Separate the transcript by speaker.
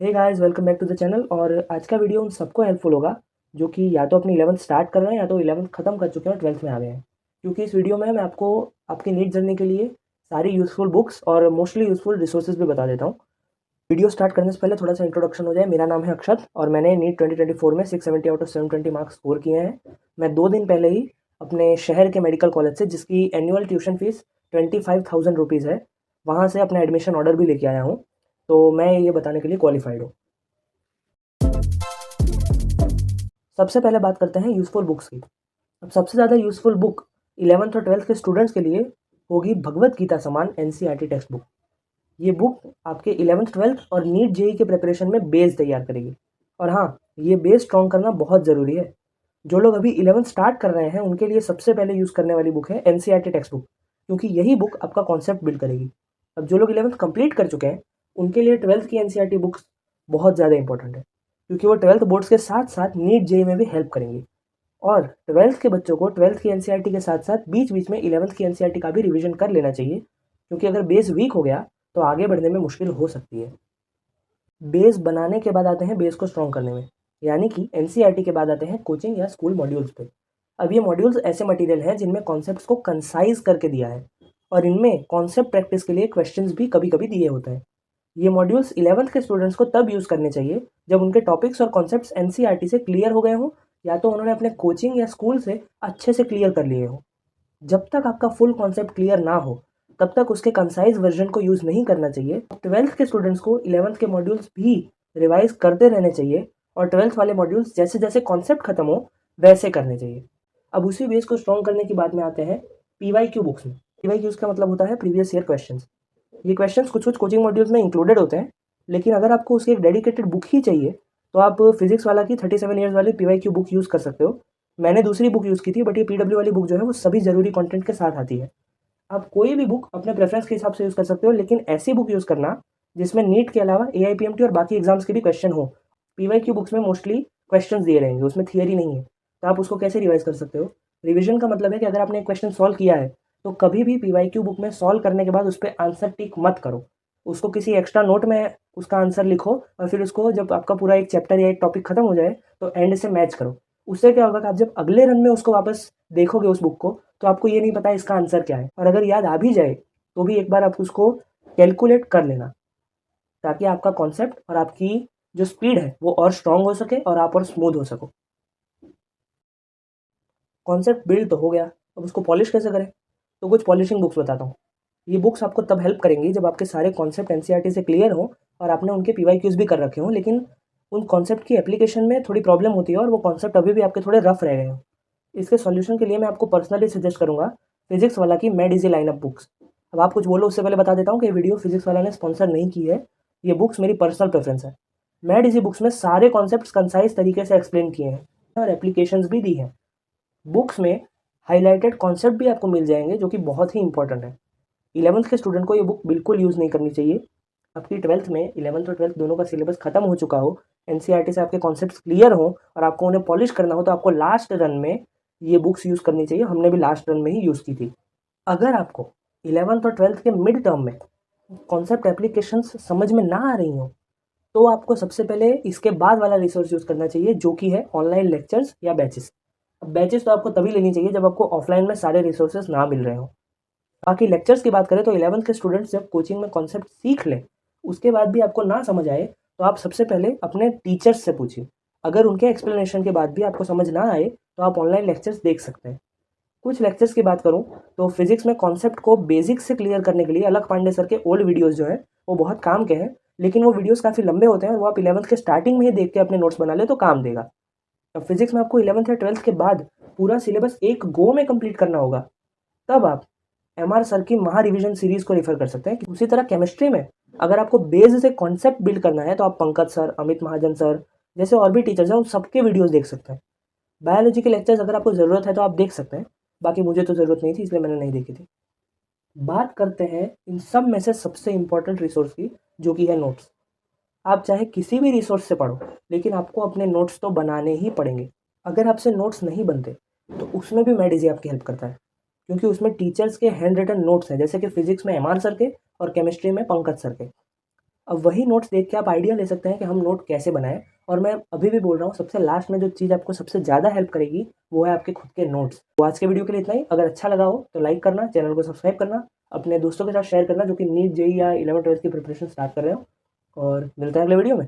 Speaker 1: Hey guys, welcome back to the channel. और आज का वीडियो उन सबको हेल्पफुल होगा जो कि या तो अपनी 11th स्टार्ट कर रहे हैं या तो 11th ख़त्म कर चुके हैं और 12th में आ गए हैं। क्योंकि इस वीडियो में मैं आपको आपकी नीट जर्नी के लिए सारी यूज़फुल बुक्स और मोस्टली यूज़फुल रिसोर्सेज भी बता देता हूँ। वीडियो स्टार्ट करने से पहले थोड़ा सा इंट्रोडक्शन हो जाए। मेरा नाम है अक्षत और मैंने नीट 2024 में 670 आउट ऑफ 720 मार्क्स स्कोर किए हैं। मैं 2 दिन पहले ही अपने शहर के मेडिकल कॉलेज से, जिसकी एनुअल ट्यूशन फीस 25,000 रुपीज़ है, वहाँ से अपना एडमिशन ऑर्डर भी लेके आया हूँ। तो मैं ये बताने के लिए क्वालिफाइड हूँ। सबसे पहले बात करते हैं यूज़फुल बुक्स की। अब सबसे ज़्यादा यूज़फुल बुक 11th और 12th के स्टूडेंट्स के लिए होगी भगवत गीता समान एनसीईआरटी टेक्स्ट बुक। ये बुक आपके 11th 12th और नीट जेई के प्रिपरेशन में बेस तैयार करेगी। और हाँ, ये बेस स्ट्रॉन्ग करना बहुत ज़रूरी है। जो लोग अभी 11th स्टार्ट कर रहे हैं उनके लिए सबसे पहले यूज़ करने वाली बुक है एनसीईआरटी टेक्स्ट बुक, क्योंकि यही बुक आपका कॉन्सेप्ट बिल्ड करेगी। अब जो लोग 11th कंप्लीट कर चुके हैं उनके लिए 12th की एनसीईआरटी बुक्स बहुत ज़्यादा इंपॉर्टेंट है, क्योंकि वो 12th बोर्ड्स के साथ साथ नीट जेई में भी हेल्प करेंगी। और 12th के बच्चों को 12th की एनसीईआरटी के साथ साथ बीच बीच में 11th की एनसीईआरटी का भी रिवीजन कर लेना चाहिए, क्योंकि अगर बेस वीक हो गया तो आगे बढ़ने में मुश्किल हो सकती है। बेस बनाने के बाद आते हैं बेस को स्ट्रॉन्ग करने में, यानी कि एनसीईआरटी के बाद आते हैं कोचिंग या स्कूल मॉड्यूल्स पे। अब ये मॉड्यूल्स ऐसे मटेरियल हैं जिनमें कॉन्सेप्ट्स को कंसाइज करके दिया है और इनमें कॉन्सेप्ट प्रैक्टिस के लिए क्वेश्चंस भी कभी कभी दिए होते हैं। ये मॉड्यूल्स 11th के स्टूडेंट्स को तब यूज़ करने चाहिए जब उनके टॉपिक्स और कॉन्सेप्ट्स एनसीईआरटी से क्लियर हो गए हों, या तो उन्होंने अपने कोचिंग या स्कूल से अच्छे से क्लियर कर लिए हों। जब तक आपका फुल कॉन्सेप्ट क्लियर ना हो तब तक उसके कंसाइज वर्जन को यूज़ नहीं करना चाहिए। 12th के स्टूडेंट्स को 11th के मॉड्यूल्स भी रिवाइज करते रहने चाहिए और 12th वाले मॉड्यूल्स जैसे जैसे कॉन्सेप्ट खत्म हो वैसे करने चाहिए। अब उसी बेस को स्ट्रॉन्ग करने की बात में आते हैं पीवाईक्यू बुक्स में। पीवाईक्यूज का मतलब होता है प्रीवियस ईयर क्वेश्चंस। ये क्वेश्चंस कुछ कुछ कोचिंग मॉड्यूल्स में इंक्लूडेड होते हैं, लेकिन अगर आपको उसकी एक डेडिकेटेड बुक ही चाहिए तो आप फिजिक्स वाला की 37 ईयर्स वाली पीवाईक्यू बुक यूज़ कर सकते हो। मैंने दूसरी बुक यूज़ की थी, बट ये पीडब्ल्यू वाली बुक जो है वो सभी ज़रूरी कंटेंट के साथ आती है। आप कोई भी बुक अपने प्रेफरेंस के हिसाब से यूज़ कर सकते हो, लेकिन ऐसी बुक यूज़ करना जिसमें नीट के अलावा एआईपीएमटी और बाकी एग्जाम्स के भी क्वेश्चन हो। पीवाईक्यू बुक्स में मोस्टली क्वेश्चन दिए रहेंगे, उसमें थियरी नहीं है। तो आप उसको कैसे रिवाइज कर सकते हो? रिविजन का मतलब है कि अगर आपने एक क्वेश्चन सॉल्व किया है तो कभी भी पीवाईक्यू बुक में सॉल्व करने के बाद उस पर आंसर टिक मत करो। उसको किसी एक्स्ट्रा नोट में उसका आंसर लिखो और फिर उसको जब आपका पूरा एक चैप्टर या एक टॉपिक खत्म हो जाए तो एंड से मैच करो। उससे क्या होगा कि आप जब अगले रन में उसको वापस देखोगे उस बुक को तो आपको ये नहीं पता इसका आंसर क्या है, और अगर याद आ भी जाए तो भी एक बार आप उसको कैलकुलेट कर लेना, ताकि आपका कॉन्सेप्ट और आपकी जो स्पीड है वो और स्ट्रांग हो सके और आप और स्मूथ हो सको। कॉन्सेप्ट बिल्ड तो हो गया, अब उसको पॉलिश कैसे करें? तो कुछ पॉलिशिंग बुक्स बताता हूँ। ये बुक्स आपको तब हेल्प करेंगी जब आपके सारे कॉन्सेप्ट एनसीईआरटी से क्लियर हो और आपने उनके पीवाईक्यूज भी कर रखे हों, लेकिन उन कॉन्सेप्ट की एप्लीकेशन में थोड़ी प्रॉब्लम होती है और वो कॉन्सेप्ट अभी भी आपके थोड़े रफ रह गए हों। इसके सॉल्यूशन के लिए मैं आपको पर्सनली सजेस्ट करूँगा फिजिक्स वाला की मेड इजी लाइनअप बुक्स। अब आप कुछ बोलो उससे पहले बता देता हूँ कि ये वीडियो फिजिक्स वाला ने स्पॉन्सर नहीं की है। ये बुक्स मेरी पर्सनल प्रेफरेंस है। मेड इजी बुक्स में सारे कॉन्सेप्ट्स कंसाइज तरीके से एक्सप्लेन किए हैं और एप्लीकेशंस भी दी हैं। बुक्स में हाईलाइटेड कॉन्सेप्ट भी आपको मिल जाएंगे जो कि बहुत ही इंपॉर्टेंट है। 11th के स्टूडेंट को ये बुक बिल्कुल यूज़ नहीं करनी चाहिए। आपकी 12th में 11th और 12th दोनों का सिलेबस खत्म हो चुका हो, एनसीईआरटी से आपके कॉन्सेप्ट्स क्लियर हो और आपको उन्हें पॉलिश करना हो, तो आपको लास्ट रन में ये बुक्स यूज़ करनी चाहिए। हमने भी लास्ट रन में ही यूज़ की थी। अगर आपको 11th और 12th के मिड टर्म में कॉन्सेप्ट एप्लीकेशंस समझ में ना आ रही हो तो आपको सबसे पहले इसके बाद वाला रिसोर्स यूज़ करना चाहिए, जो कि है ऑनलाइन लेक्चर्स या बैचेस। अब बैचेस तो आपको तभी लेनी चाहिए जब आपको ऑफलाइन में सारे रिसोर्सेज ना मिल रहे हो। बाकी लेक्चर्स की बात करें तो 11th के स्टूडेंट्स जब कोचिंग में कॉन्सेप्ट सीख लें उसके बाद भी आपको ना समझ आए तो आप सबसे पहले अपने टीचर्स से पूछिए। अगर उनके एक्सप्लेनेशन के बाद भी आपको समझ ना आए तो आप ऑनलाइन लेक्चर्स देख सकते हैं। कुछ लेक्चर्स की बात करूं तो फिजिक्स में कॉन्सेप्ट को बेसिक से क्लियर करने के लिए अलग पांडे सर के ओल्ड वीडियोस जो हैं वो बहुत काम के हैं, लेकिन वो वीडियोस काफ़ी लंबे होते हैं और वो आप 11th के स्टार्टिंग में ही देख के अपने नोट्स बना ले तो काम देगा। अब फिजिक्स में आपको 11th या 12th के बाद पूरा सिलेबस एक गो में कंप्लीट करना होगा, तब आप एमआर सर की महा रिवीजन सीरीज को रेफर कर सकते हैं। उसी तरह केमिस्ट्री में अगर आपको बेस से कॉन्सेप्ट बिल्ड करना है तो आप पंकज सर, अमित महाजन सर जैसे और भी टीचर्स हैं उन सबके वीडियोस देख सकते हैं। बायोलॉजी के लेक्चर्स अगर आपको ज़रूरत है तो आप देख सकते हैं, बाकी मुझे तो ज़रूरत नहीं थी इसलिए मैंने नहीं देखी थी। बात करते हैं इन सब में से सबसे इंपॉर्टेंट रिसोर्स की, जो कि है नोट्स। आप चाहे किसी भी रिसोर्स से पढ़ो, लेकिन आपको अपने नोट्स तो बनाने ही पड़ेंगे। अगर आपसे नोट्स नहीं बनते तो उसमें भी मेडिजी आपकी हेल्प करता है, क्योंकि उसमें टीचर्स के हैंड रिटन नोट्स हैं, जैसे कि फिजिक्स में एमआर सर के और केमिस्ट्री में पंकज सर के। अब वही नोट्स देख के आप आइडिया ले सकते हैं कि हम नोट कैसे बनाएं। और मैं अभी भी बोल रहा हूँ, सबसे लास्ट में जो चीज़ आपको सबसे ज़्यादा हेल्प करेगी वो है आपके खुद के नोट्स। तो आज के वीडियो के लिए इतना ही। अगर अच्छा लगा हो तो लाइक करना, चैनल को सब्सक्राइब करना, अपने दोस्तों के साथ शेयर करना जो कि नीट जेईई या 11th 12th की प्रिपरेशन स्टार्ट कर रहे हो। और मिलते हैं अगले वीडियो में।